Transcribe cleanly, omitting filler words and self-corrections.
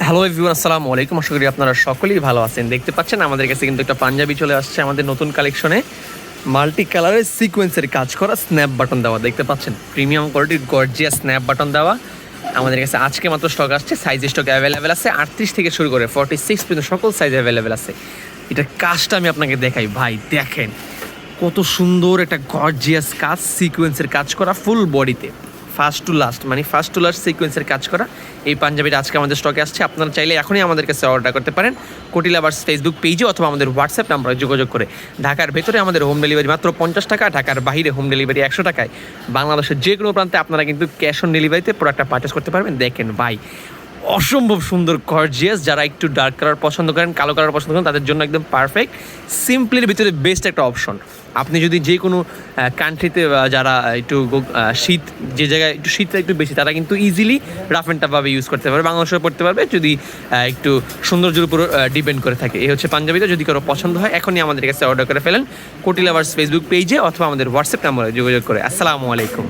Hello everyone, আসসালামু আলাইকুম। আশা করি আপনারা সকলেই ভালো আছেন। দেখতে পাচ্ছেন আমাদের কাছে কিন্তু একটা পাঞ্জাবি চলে আসছে আমাদের নতুন কালেকশনে। মাল্টি কালারের সিকোয়েন্সের কাজ করা, স্ন্যাপ বাটন দেওয়া। দেখতে পাচ্ছেন প্রিমিয়াম কোয়ালিটির গর্জিয়াস স্ন্যাপ বাটন দেওয়া। আমাদের কাছে আজকে মাত্র স্টক আসছে, সাইজ স্টক অ্যাভেলেবেল আছে 38 থেকে শুরু করে 46 পর্যন্ত সকল সাইজ অ্যাভেলেবেল আছে। এটার কাজটা আমি আপনাকে দেখাই ভাই, দেখেন কত সুন্দর একটা গর্জিয়াস কাজ, সিকোয়েন্সের কাজ করা ফুল বডিতে, ফার্স্ট টু লাস্ট সিকোয়েন্সের কাজ করা এই পাঞ্জাবিটা আজকে আমাদের স্টকে আসছে। আপনারা চাইলে এখনই আমাদের কাছে অর্ডার করতে পারেন কোটি লাভার্স ফেসবুক পেজে অথবা আমাদের হোয়াটসঅ্যাপ নাম্বারে যোগাযোগ করে। ঢাকার ভেতরে আমাদের হোম ডেলিভারি মাত্র 50 টাকা, ঢাকার বাইরে হোম ডেলিভারি 100 টাকায়। বাংলাদেশের যে কোনো প্রান্তে আপনারা কিন্তু ক্যাশ অন ডেলিভারিতে প্রোডাক্টটা পারচেস করতে পারবেন। দেখেন ভাই, অসম্ভব সুন্দর গর্জিয়াস। যারা একটু ডার্ক কালার পছন্দ করেন, কালো কালার পছন্দ করেন, তাদের জন্য একদম পারফেক্ট। সিম্পলির ভিতরে বেস্ট একটা অপশন। আপনি যদি যে কোনো কান্ট্রিতে যারা একটু শীত, যে জায়গায় একটু শীতটা একটু বেশি, তারা কিন্তু ইজিলি রাফ অ্যান্ড টাফভাবে ইউজ করতে পারবে, বাংলাদেশে পড়তে পারবে, যদি একটু সৌন্দর্যের উপর ডিপেন্ড করে থাকে। এই হচ্ছে পাঞ্জাবিটা। যদি কারো পছন্দ হয় এখনই আমাদের কাছে অর্ডার করে ফেলেন কোটি লাভার্স ফেসবুক পেজে অথবা আমাদের হোয়াটসঅ্যাপ নাম্বারে যোগাযোগ করে। আসসালামু আলাইকুম।